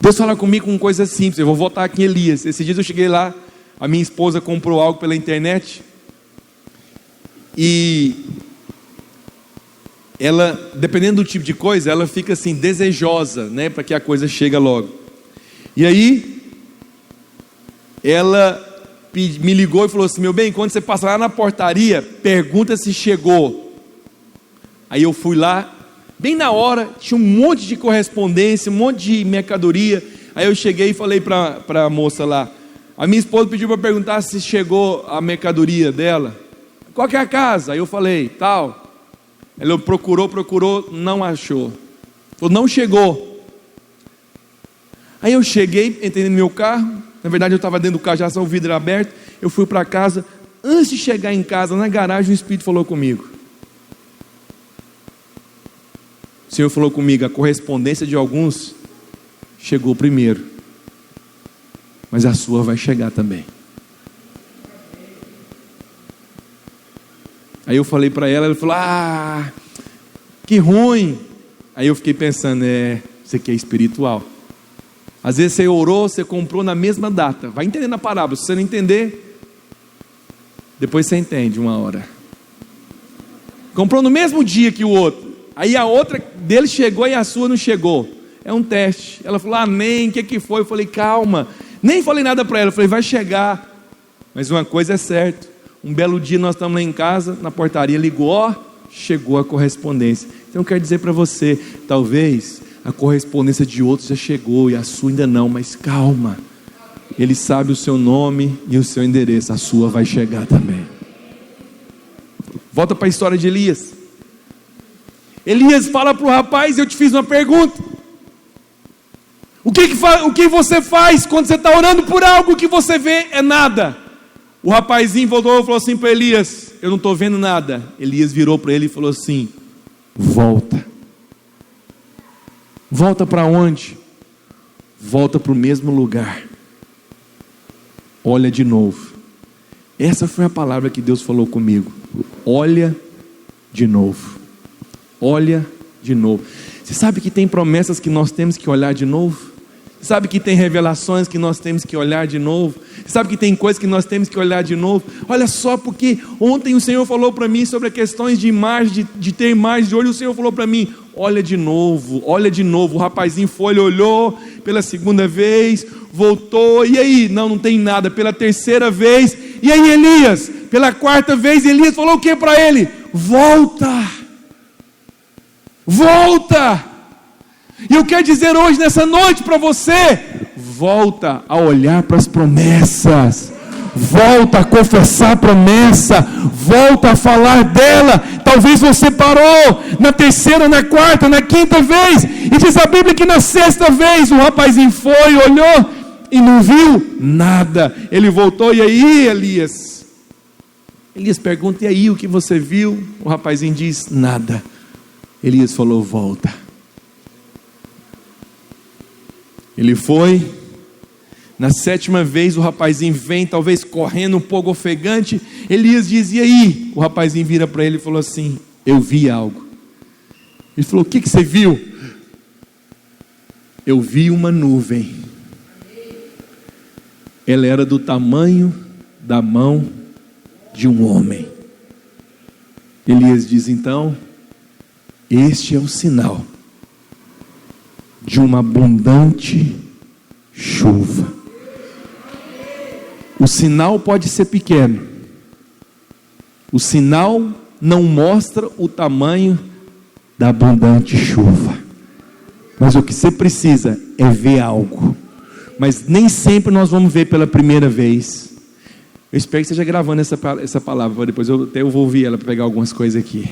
Deus fala comigo com coisas simples. Eu vou voltar aqui em Elias. Esses dias eu cheguei lá, a minha esposa comprou algo pela internet, e ela, dependendo do tipo de coisa, ela fica assim, desejosa, né, para que a coisa chegue logo. E aí, ela me ligou e falou assim: meu bem, quando você passar lá na portaria, pergunta se chegou. Aí eu fui lá, bem na hora, tinha um monte de correspondência, um monte de mercadoria. Aí eu cheguei e falei para a moça lá, a minha esposa pediu para perguntar se chegou a mercadoria dela. Qual que é a casa? Aí eu falei, tal. Ela procurou, não achou. Falou, não chegou. Aí eu cheguei, entrei no meu carro. Na verdade eu estava dentro do carro, já só o vidro aberto. Eu fui para casa. Antes de chegar em casa, na garagem, o Espírito falou comigo. O Senhor falou comigo: a correspondência de alguns chegou primeiro, mas a sua vai chegar também. Aí eu falei para ela, ela falou: ah, que ruim. Aí eu fiquei pensando, isso aqui é espiritual. Às vezes você orou, você comprou na mesma data. Vai entendendo a parábola. Se você não entender, depois você entende uma hora. Comprou no mesmo dia que o outro. Aí a outra dele chegou e a sua não chegou. É um teste. Ela falou, amém, o que foi? Eu falei, calma. Nem falei nada para ela. Eu falei, vai chegar. Mas uma coisa é certa. Um belo dia nós estamos lá em casa, na portaria, ligou, chegou a correspondência. Então eu quero dizer para você, talvez a correspondência de outros já chegou e a sua ainda não, mas calma. Ele sabe o seu nome e o seu endereço, a sua vai chegar também. Volta para a história de Elias. Elias fala para o rapaz: eu te fiz uma pergunta. O que você faz quando você está orando por algo que você vê é nada? O rapazinho voltou e falou assim para Elias: eu não estou vendo nada. Elias virou para ele e falou assim: volta. Volta para onde? Volta para o mesmo lugar. Olha de novo. Essa foi a palavra que Deus falou comigo. Olha de novo. Olha de novo. Você sabe que tem promessas que nós temos que olhar de novo? Você sabe que tem revelações que nós temos que olhar de novo? Você sabe que tem coisas que nós temos que olhar de novo? Olha só, porque ontem o Senhor falou para mim sobre as questões de imagem, de ter imagem de olho. O Senhor falou para mim: olha de novo, olha de novo. O rapazinho foi, ele olhou pela segunda vez, voltou, e aí? Não tem nada. Pela terceira vez, e aí Elias? Pela quarta vez, Elias falou o que para ele? Volta! Volta! E eu quero dizer hoje, nessa noite, para você: volta a olhar para as promessas, volta a confessar a promessa, volta a falar dela. Talvez você parou na terceira, na quarta, na quinta vez, e diz a Bíblia que na sexta vez o rapazinho foi, olhou e não viu nada. Ele voltou, e aí, Elias? Elias pergunta: e aí, o que você viu? O rapazinho diz: nada. Elias falou: volta. Ele foi. Na sétima vez o rapazinho vem, talvez correndo um pouco ofegante. Elias diz: e aí? O rapazinho vira para ele e falou assim: eu vi algo. Ele falou: o que você viu? Eu vi uma nuvem. Ela era do tamanho da mão de um homem. Elias diz: então, este é o sinal de uma abundante chuva. O sinal pode ser pequeno. O sinal não mostra o tamanho da abundante chuva. Mas o que você precisa é ver algo. Mas nem sempre nós vamos ver pela primeira vez. Eu espero que esteja gravando essa palavra, depois eu vou ouvir ela para pegar algumas coisas aqui.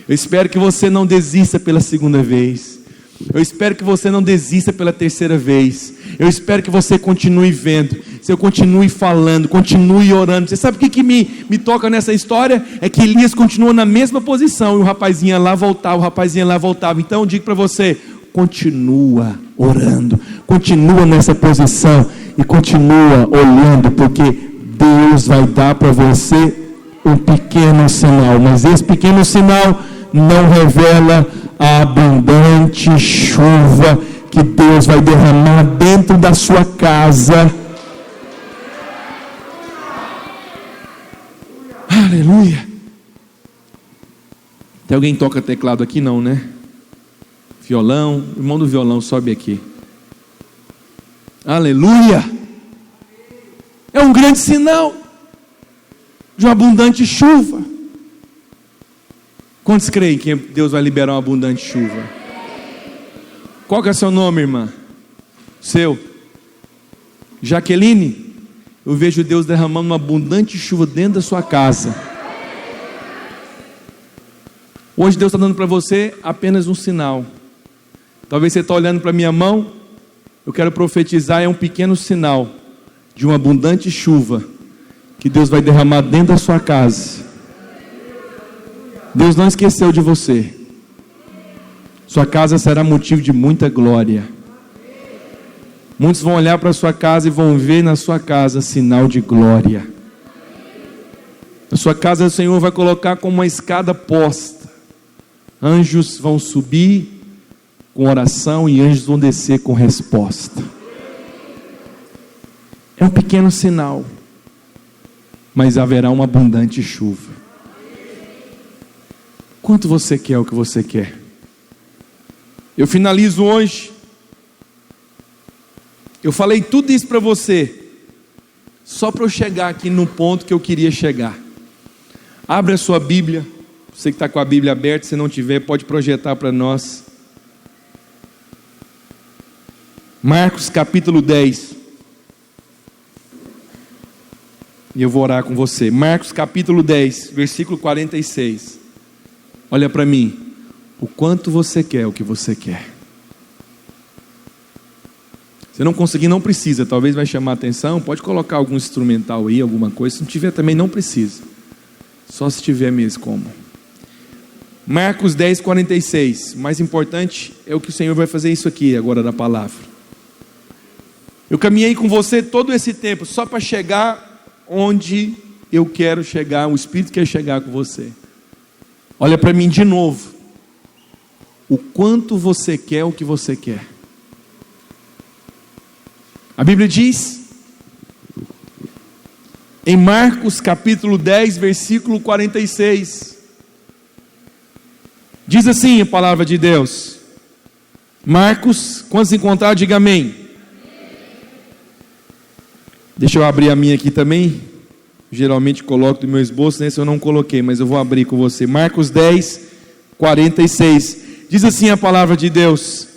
Eu espero que você não desista pela segunda vez. Eu espero que você não desista pela terceira vez. Eu espero que você continue vendo. Se eu continue falando, continue orando. Você sabe o que me toca nessa história? É que Elias continuou na mesma posição. E o rapazinho lá voltava. Então eu digo para você, continua orando. Continua nessa posição. E continua olhando, porque Deus vai dar para você um pequeno sinal. Mas esse pequeno sinal não revela a abundante chuva que Deus vai derramar dentro da sua casa. Aleluia. Tem alguém que toca teclado aqui? Não, né? Violão, irmão do violão, sobe aqui. Aleluia. É um grande sinal de uma abundante chuva. Quantos creem que Deus vai liberar uma abundante chuva? Qual que é o seu nome, irmã? Seu? Jaqueline? Eu vejo Deus derramando uma abundante chuva dentro da sua casa. Hoje Deus está dando para você apenas um sinal. Talvez você está olhando para a minha mão. Eu quero profetizar, é um pequeno sinal de uma abundante chuva que Deus vai derramar dentro da sua casa. Deus não esqueceu de você. Sua casa será motivo de muita glória. Muitos vão olhar para a sua casa e vão ver na sua casa sinal de glória. Na sua casa o Senhor vai colocar como uma escada posta. Anjos vão subir com oração e anjos vão descer com resposta. É um pequeno sinal, mas haverá uma abundante chuva. Quanto você quer o que você quer? Eu finalizo hoje. Eu falei tudo isso para você, só para eu chegar aqui no ponto que eu queria chegar. Abre a sua Bíblia. Você que está com a Bíblia aberta, se não tiver, pode projetar para nós. Marcos capítulo 10. E eu vou orar com você. Marcos capítulo 10, versículo 46. Olha para mim. O quanto você quer o que você quer. Se não conseguir, não precisa. Talvez vai chamar a atenção. Pode colocar algum instrumental aí, alguma coisa. Se não tiver também, não precisa. Só se tiver mesmo como. Marcos 10, 46. O mais importante é o que o Senhor vai fazer isso aqui agora da palavra. Eu caminhei com você todo esse tempo só para chegar onde eu quero chegar. O Espírito quer chegar com você. Olha para mim de novo. O quanto você quer o que você quer. A Bíblia diz, em Marcos capítulo 10, versículo 46, diz assim a palavra de Deus. Marcos, quando se encontrar, diga amém. Deixa eu abrir a minha aqui também. Geralmente coloco no meu esboço, nesse eu não coloquei, mas eu vou abrir com você. Marcos 10, 46. Diz assim a palavra de Deus.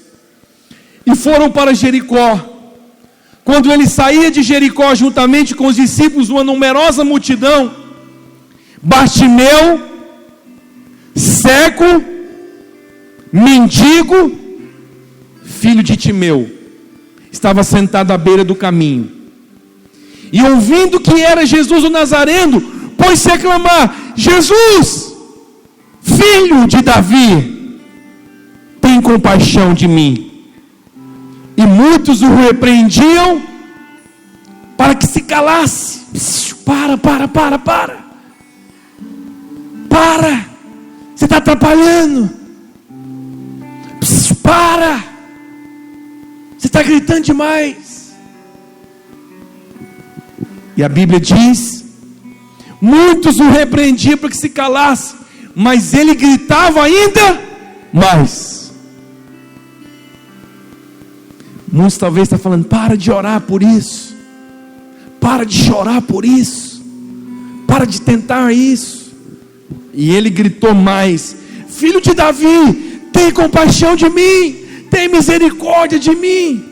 E foram para Jericó. Quando ele saía de Jericó juntamente com os discípulos, uma numerosa multidão, Bartimeu, cego, mendigo, filho de Timeu, estava sentado à beira do caminho. E ouvindo que era Jesus o Nazareno, pôs-se a clamar: Jesus, filho de Davi, tem compaixão de mim. E muitos o repreendiam para que se calasse. Para. Você está atrapalhando. Para. Você está gritando demais. E a Bíblia diz: muitos o repreendiam para que se calasse, mas ele gritava ainda mais. Muitos talvez estão falando: para de orar por isso, para de chorar por isso, para de tentar isso. E ele gritou mais: filho de Davi, tem compaixão de mim, tem misericórdia de mim.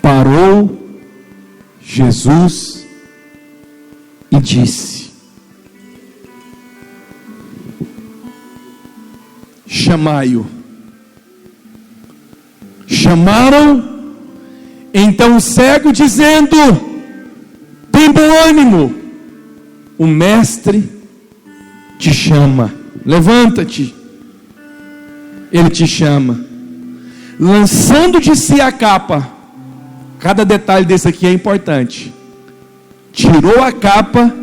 Parou Jesus e disse: chamai-o. Chamaram então o cego, dizendo: tem bom ânimo, o mestre te chama, levanta-te. Ele te chama. Lançando de si a capa, cada detalhe desse aqui é importante. Tirou a capa,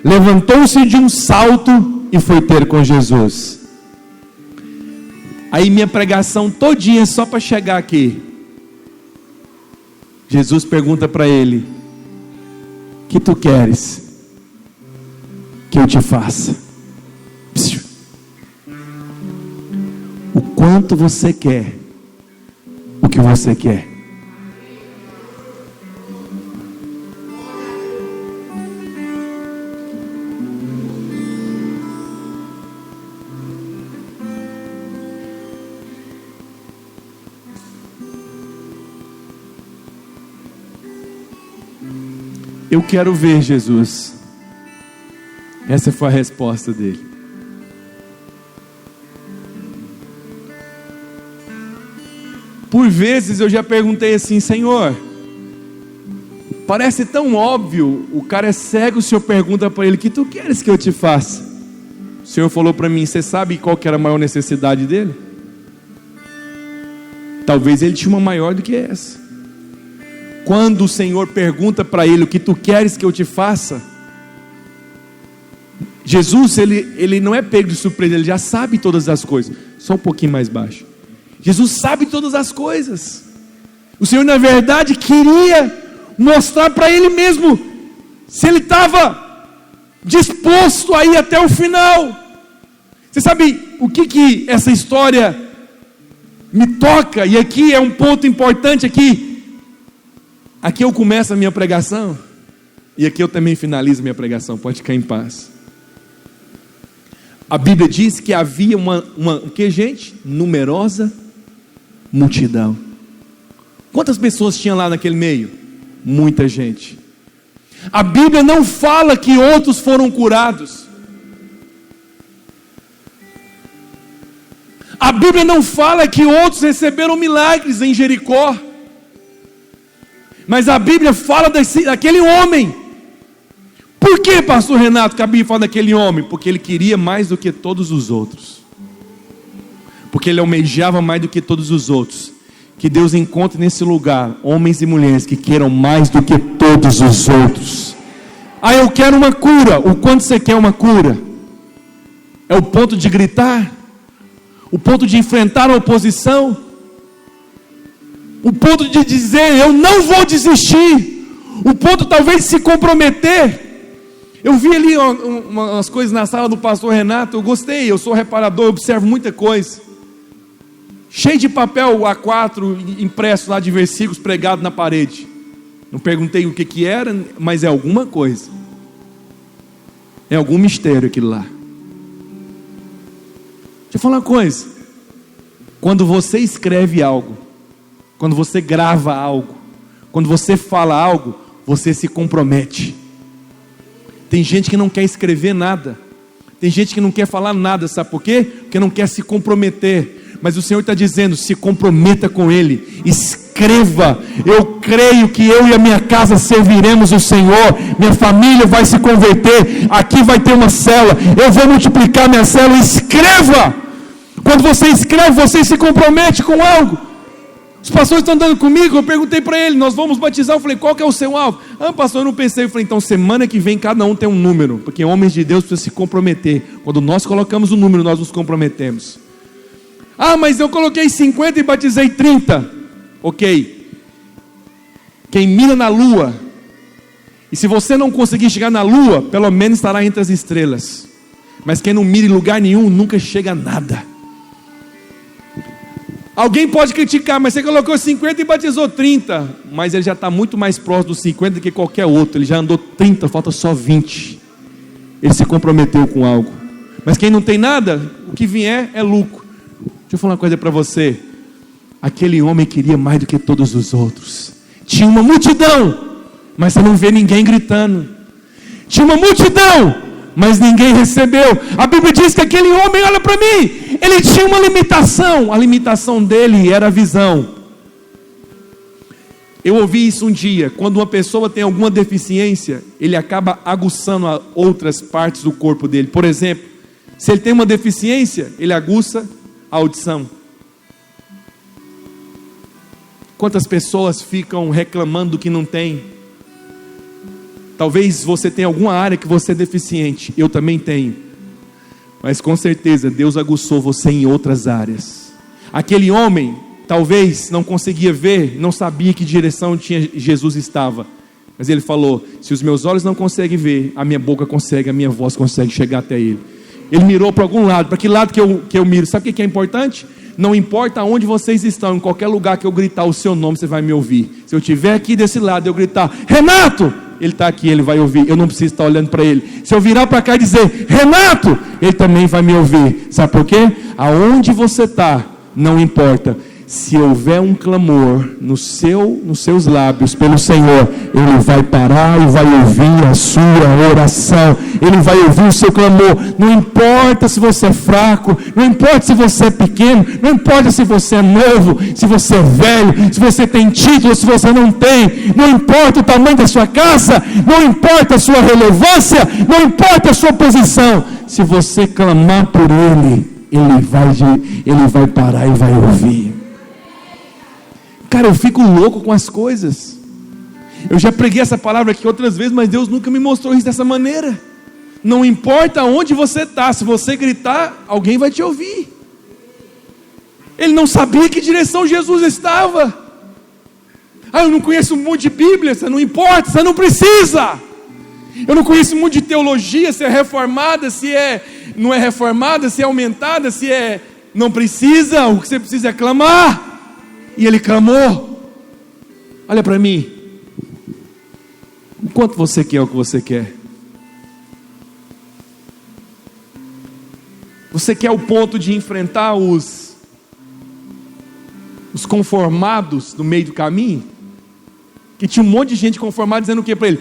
levantou-se de um salto e foi ter com Jesus. Aí minha pregação todinha só para chegar aqui. Jesus pergunta para ele: que tu queres que eu te faça? O quanto você quer o que você quer. Eu quero ver Jesus. Essa foi a resposta dele. Por vezes eu já perguntei assim: Senhor, parece tão óbvio, o cara é cego, o Senhor pergunta para ele: que tu queres que eu te faça? O Senhor falou para mim: você sabe qual que era a maior necessidade dele? Talvez ele tinha uma maior do que essa. Quando o Senhor pergunta para ele: o que tu queres que eu te faça? Jesus, ele não é pego de surpresa, ele já sabe todas as coisas. Só um pouquinho mais baixo. Jesus sabe todas as coisas. O Senhor, na verdade, queria mostrar para ele mesmo se ele estava disposto a ir até o final. Você sabe o que essa história me toca? E aqui é um ponto importante aqui. Aqui eu começo a minha pregação e aqui eu também finalizo a minha pregação. Pode ficar em paz. A Bíblia diz que havia o que, gente? Numerosa multidão. Quantas pessoas tinha lá naquele meio? Muita gente. A Bíblia não fala que outros foram curados. A Bíblia não fala que outros receberam milagres em Jericó. Mas a Bíblia fala daquele homem. Por que, pastor Renato, que a Bíblia fala daquele homem? Porque ele queria mais do que todos os outros. Porque ele almejava mais do que todos os outros. Que Deus encontre nesse lugar homens e mulheres que queiram mais do que todos os outros. Ah, eu quero uma cura. O quanto você quer uma cura? É o ponto de gritar? O ponto de enfrentar a oposição? O ponto de dizer: eu não vou desistir? O ponto talvez de se comprometer? Eu vi ali umas coisas na sala do pastor Renato. Eu gostei, eu sou reparador, eu observo muita coisa. Cheio de papel A4 impresso lá de versículos pregados na parede. Não perguntei o que era, mas é alguma coisa. É algum mistério aquilo lá. Deixa eu falar uma coisa. Quando você escreve algo, quando você grava algo, quando você fala algo, você se compromete. Tem gente que não quer escrever nada. Tem gente que não quer falar nada, sabe por quê? Porque não quer se comprometer. Mas o Senhor está dizendo: se comprometa com Ele, escreva. Eu creio que eu e a minha casa serviremos o Senhor. Minha família vai se converter. Aqui vai ter uma célula. Eu vou multiplicar minha célula. Escreva. Quando você escreve, você se compromete com algo. Os pastores estão andando comigo. Eu perguntei para ele: nós vamos batizar. Eu falei: qual que é o seu alvo? Ah, pastor, eu não pensei. Eu falei: então semana que vem cada um tem um número, porque homens de Deus precisam se comprometer. Quando nós colocamos o número, nós nos comprometemos. Ah, mas eu coloquei 50 e batizei 30. Ok. Quem mira na lua, e se você não conseguir chegar na lua, pelo menos estará entre as estrelas. Mas quem não mira em lugar nenhum, nunca chega a nada. Alguém pode criticar: mas você colocou 50 e batizou 30. Mas ele já está muito mais próximo dos 50 do que qualquer outro. Ele já andou 30, falta só 20. Ele se comprometeu com algo. Mas quem não tem nada, o que vier é lucro. Deixa eu falar uma coisa para você. Aquele homem queria mais do que todos os outros. Tinha uma multidão, mas você não vê ninguém gritando. Tinha uma multidão, mas ninguém recebeu. A Bíblia diz que aquele homem, olha para mim, ele tinha uma limitação. A limitação dele era a visão. Eu ouvi isso um dia. Quando uma pessoa tem alguma deficiência, ele acaba aguçando outras partes do corpo dele. Por exemplo, se ele tem uma deficiência, ele aguça a audição. Quantas pessoas ficam reclamando do que não tem? Talvez você tenha alguma área que você é deficiente. Eu também tenho. Mas com certeza Deus aguçou você em outras áreas. Aquele homem talvez não conseguia ver, não sabia que direção Jesus estava. Mas ele falou: se os meus olhos não conseguem ver, a minha boca consegue, a minha voz consegue chegar até ele. Ele mirou para algum lado. Para que lado que eu miro? Sabe o que é importante? Não importa onde vocês estão, em qualquer lugar que eu gritar o seu nome, você vai me ouvir. Se eu estiver aqui desse lado, eu gritar: Renato! Ele está aqui, ele vai ouvir. Eu não preciso estar olhando para ele. Se eu virar para cá e dizer: Renato! Ele também vai me ouvir. Sabe por quê? Aonde você está, não importa. Se houver um clamor nos seus lábios pelo Senhor, Ele vai parar e vai ouvir a sua oração. Ele vai ouvir o seu clamor. Não importa se você é fraco, não importa se você é pequeno, não importa se você é novo, se você é velho, se você tem título, se você não tem. Não importa o tamanho da sua casa, não importa a sua relevância, não importa a sua posição. Se você clamar por Ele vai parar e vai ouvir. Cara, eu fico louco com as coisas. Eu já preguei essa palavra aqui outras vezes, mas Deus nunca me mostrou isso dessa maneira. Não importa onde você está, se você gritar, alguém vai te ouvir. Ele não sabia que direção Jesus estava. Eu não conheço muito de Bíblia. Você não importa, você não precisa. Eu não conheço muito de teologia, se é reformada, não é reformada, se é aumentada, não precisa. O que você precisa é clamar. E ele clamou. Olha para mim. O quanto você quer o que você quer? Você quer o ponto de enfrentar os conformados no meio do caminho? Que tinha um monte de gente conformada dizendo o que para ele?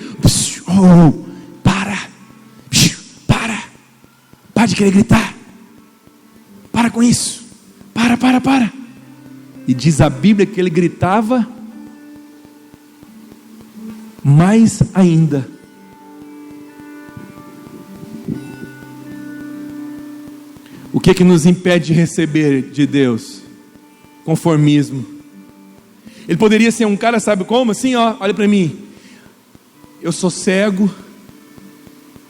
Para de querer gritar. Para com isso. Para. E diz a Bíblia que ele gritava mais ainda. O que nos impede de receber de Deus? Conformismo. Ele poderia ser um cara, sabe como? Assim, olha para mim. Eu sou cego.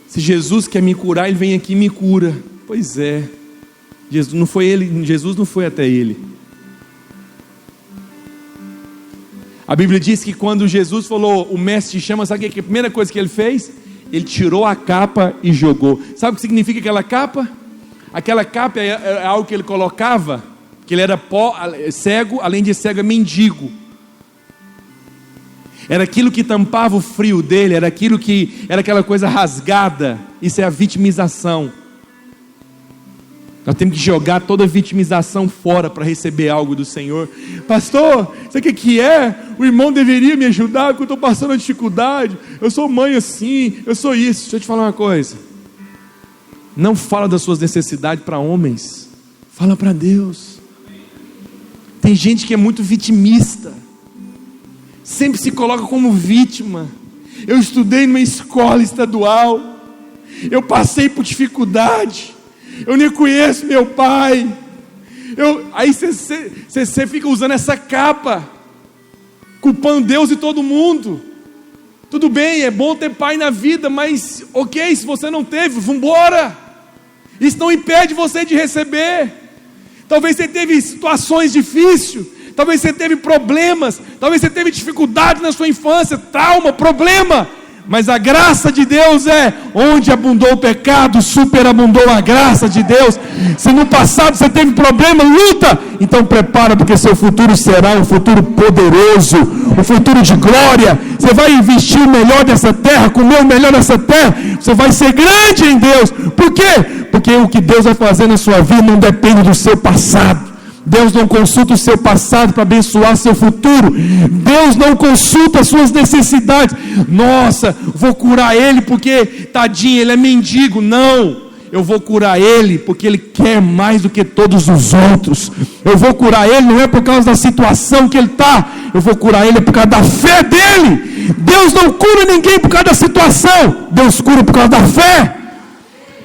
Se Jesus quer me curar, Ele vem aqui e me cura. Pois é. Jesus não foi até ele. A Bíblia diz que quando Jesus falou, o mestre te chama, sabe o que a primeira coisa que ele fez? Ele tirou a capa e jogou. Sabe o que significa aquela capa? Aquela capa é algo que ele colocava, que ele era cego, além de cego, é mendigo. Era aquilo que tampava o frio dele, era aquela coisa rasgada. Isso é a vitimização. Nós temos que jogar toda a vitimização fora para receber algo do Senhor. Pastor, sabe o que é? O irmão deveria me ajudar porque eu estou passando uma dificuldade. Eu sou mãe assim, eu sou isso. Deixa eu te falar uma coisa. Não fala das suas necessidades para homens. Fala para Deus. Tem gente que é muito vitimista. Sempre se coloca como vítima. Eu estudei numa escola estadual. Eu passei por dificuldade. Eu nem conheço meu pai. Aí você fica usando essa capa, culpando Deus e todo mundo. Tudo bem, é bom ter pai na vida, mas ok, se você não teve, vamos embora. Isso não impede você de receber. Talvez você teve situações difíceis, talvez você teve problemas, talvez você teve dificuldade na sua infância, trauma, problema. Mas a graça de Deus onde abundou o pecado, superabundou a graça de Deus. Se no passado você teve problema, luta. Então prepara, porque seu futuro será um futuro poderoso, um futuro de glória. Você vai investir o melhor dessa terra, comer o melhor dessa terra. Você vai ser grande em Deus. Por quê? Porque o que Deus vai fazer na sua vida não depende do seu passado. Deus não consulta o seu passado para abençoar seu futuro. Deus não consulta as suas necessidades. Nossa, vou curar ele porque, tadinho, ele é mendigo. Não, eu vou curar ele porque ele quer mais do que todos os outros. Eu vou curar ele não é por causa da situação que ele está. Eu vou curar ele por causa da fé dele. Deus não cura ninguém por causa da situação. Deus cura por causa da fé.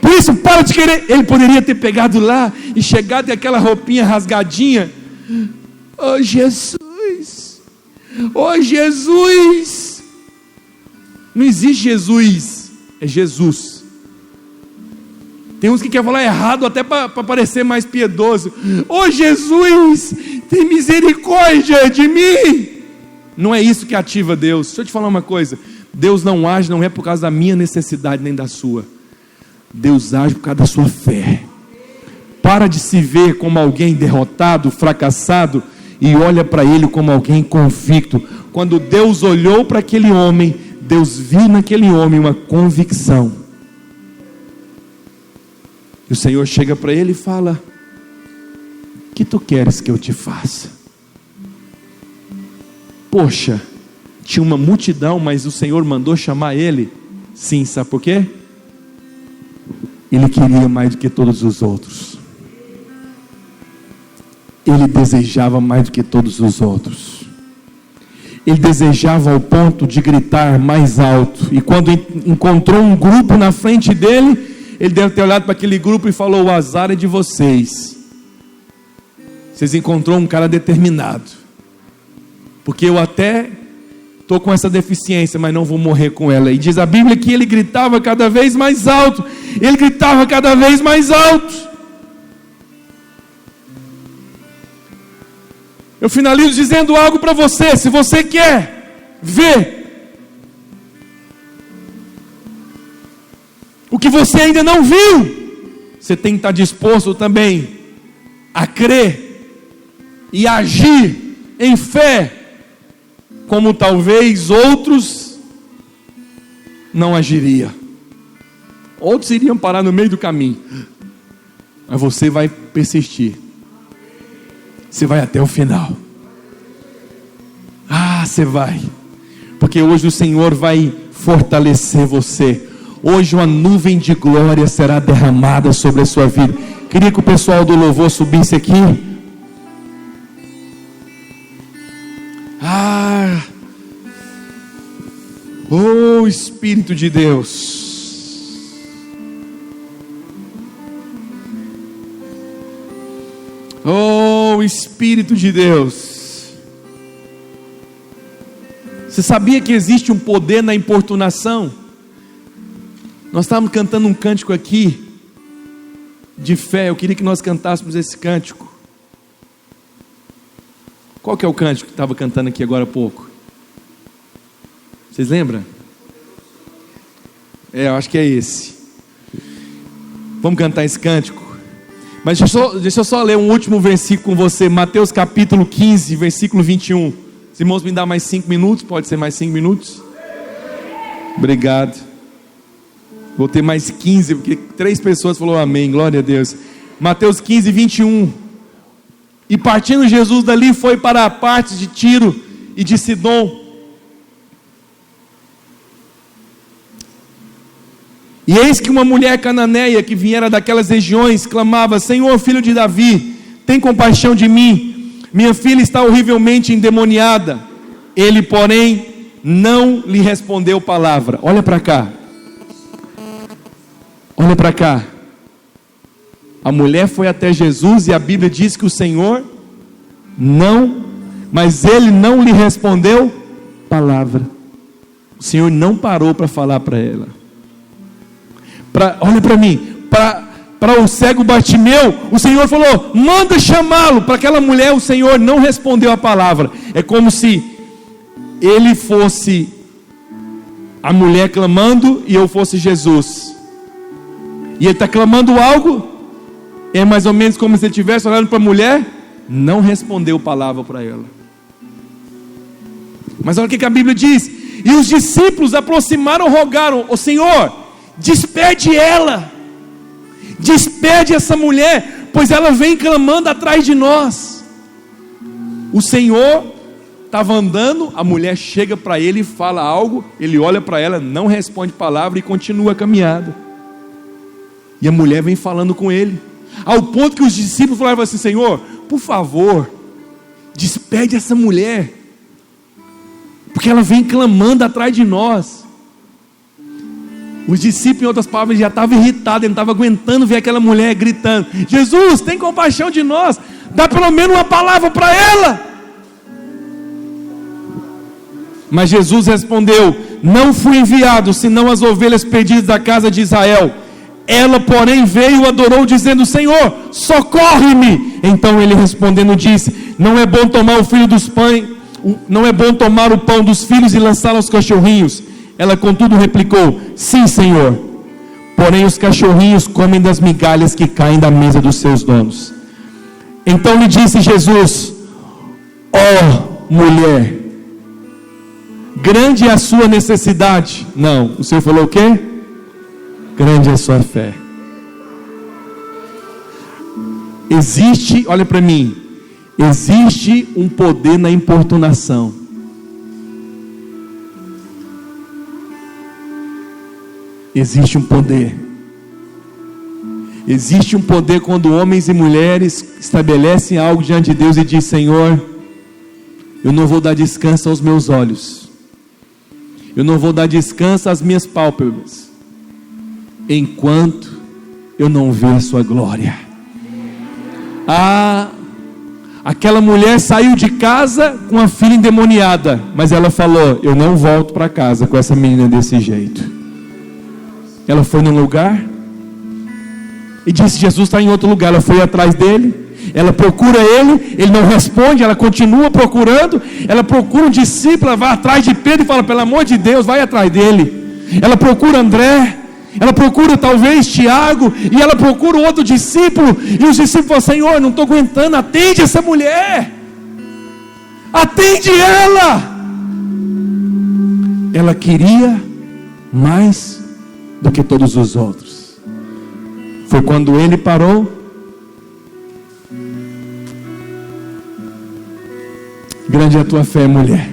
Por isso, para de querer. Ele poderia ter pegado lá e chegado com aquela roupinha rasgadinha. Oh Jesus, oh Jesus. Não existe Jesus, é Jesus. Tem uns que querem falar errado até para parecer mais piedoso. Oh Jesus, tem misericórdia de mim. Não é isso que ativa Deus. Deixa eu te falar uma coisa. Deus não age, não é por causa da minha necessidade nem da sua. Deus age por causa da sua fé. Para de se ver como alguém derrotado, fracassado, e olha para ele como alguém convicto. Quando Deus olhou para aquele homem, Deus viu naquele homem uma convicção. E o Senhor chega para ele e fala: o que tu queres que eu te faça? Poxa, tinha uma multidão, mas o Senhor mandou chamar ele. Sim, sabe por quê? Ele queria mais do que todos os outros. Ele desejava mais do que todos os outros. Ele desejava ao ponto de gritar mais alto. E quando encontrou um grupo na frente dele, ele deve ter olhado para aquele grupo e falou: o azar é de vocês. Vocês encontrou um cara determinado. Porque eu até estou com essa deficiência, mas não vou morrer com ela. E diz a Bíblia que ele gritava cada vez mais alto. Ele gritava cada vez mais alto. Eu finalizo dizendo algo para você. Se você quer ver o que você ainda não viu, você tem que estar disposto também a crer e agir em fé, como talvez outros não agiriam. Outros iriam parar no meio do caminho, mas você vai persistir. Você vai até o final. Você vai, porque hoje o Senhor vai fortalecer você. Hoje uma nuvem de glória será derramada sobre a sua vida. Queria que o pessoal do louvor subisse aqui. Oh Espírito de Deus. Oh Espírito de Deus. Você sabia que existe um poder na importunação? Nós estávamos cantando um cântico aqui de fé. Eu queria que nós cantássemos esse cântico. Qual que é o cântico que estava cantando aqui agora há pouco? Vocês lembram? Eu acho que é esse. Vamos cantar esse cântico. Mas deixa eu só ler um último versículo com você. Mateus capítulo 15, versículo 21. Os irmãos me dão mais 5 minutos? Pode ser mais 5 minutos? Obrigado. Vou ter mais 15, porque 3 pessoas falaram amém, glória a Deus. Mateus 15, 21. E partindo Jesus dali, foi para a parte de Tiro e de Sidom. E eis que uma mulher cananeia, que viera daquelas regiões, clamava: Senhor, filho de Davi, tem compaixão de mim, minha filha está horrivelmente endemoniada. Ele, porém, não lhe respondeu palavra. Olha para cá. Olha para cá. A mulher foi até Jesus e a Bíblia diz que o Senhor não, mas ele não lhe respondeu palavra. O Senhor não parou para falar para ela. Olha para mim, para o cego Bartimeu, o Senhor falou: manda chamá-lo. Para aquela mulher, o Senhor não respondeu a palavra. É como se ele fosse a mulher clamando e eu fosse Jesus. E ele está clamando algo, é mais ou menos como se ele estivesse olhando para a mulher, não respondeu palavra para ela. Mas olha o que a Bíblia diz: e os discípulos aproximaram, rogaram: o Senhor, despede ela, despede essa mulher, pois ela vem clamando atrás de nós. O Senhor estava andando, a mulher chega para ele e fala algo, ele olha para ela, não responde palavra e continua a caminhada. E a mulher vem falando com ele, ao ponto que os discípulos falaram assim: Senhor, por favor, despede essa mulher, porque ela vem clamando atrás de nós. Os discípulos, em outras palavras, já estavam irritados, ele não estava aguentando ver aquela mulher gritando: Jesus, tem compaixão de nós, dá pelo menos uma palavra para ela. Mas Jesus respondeu: não fui enviado senão as ovelhas perdidas da casa de Israel. Ela, porém, veio e adorou, dizendo: Senhor, socorre-me. Então ele respondendo disse: não é bom tomar o filho dos pães, não é bom tomar o pão dos filhos e lançá-lo aos cachorrinhos. Ela contudo replicou: sim, Senhor, porém os cachorrinhos comem das migalhas que caem da mesa dos seus donos. Então lhe disse Jesus: ó mulher, grande é a sua necessidade. Não, o Senhor falou o quê? Grande é a sua fé. Existe, olha para mim, existe um poder na importunação. Existe um poder. Existe um poder quando homens e mulheres estabelecem algo diante de Deus e dizem: Senhor, eu não vou dar descanso aos meus olhos, eu não vou dar descanso às minhas pálpebras, enquanto eu não ver sua glória. Aquela mulher saiu de casa com a filha endemoniada, mas ela falou: eu não volto para casa com essa menina desse jeito. Ela foi num lugar e disse: Jesus está em outro lugar. Ela foi atrás dele, ela procura ele, ele não responde, ela continua procurando, ela procura um discípulo, ela vai atrás de Pedro e fala: pelo amor de Deus, vai atrás dele. Ela procura André, ela procura talvez Tiago, e ela procura outro discípulo, e os discípulos falam: Senhor, não estou aguentando, atende essa mulher, atende ela. Ela queria mais do que todos os outros. Foi quando ele parou. Grande é a tua fé, mulher.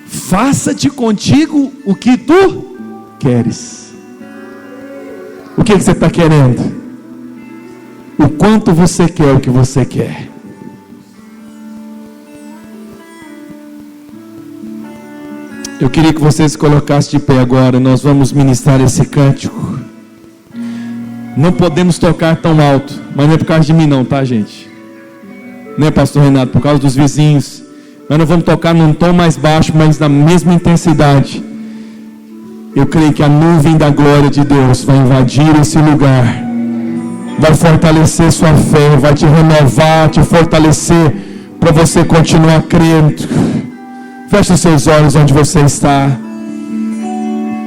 Faça-te contigo o que tu queres. O que você está querendo? O quanto você quer o que você quer. Eu queria que você se colocasse de pé agora. Nós vamos ministrar esse cântico. Não podemos tocar tão alto, mas não é por causa de mim não, tá, gente? Não é, pastor Renato, por causa dos vizinhos. Mas nós vamos tocar num tom mais baixo, mas na mesma intensidade. Eu creio que a nuvem da glória de Deus vai invadir esse lugar, vai fortalecer sua fé, vai te renovar, te fortalecer, para você continuar crendo. Feche seus olhos onde você está.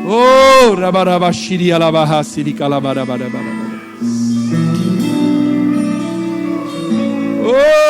Oh, rabarabashiri alabahasiri kalabarabarabara. Oh!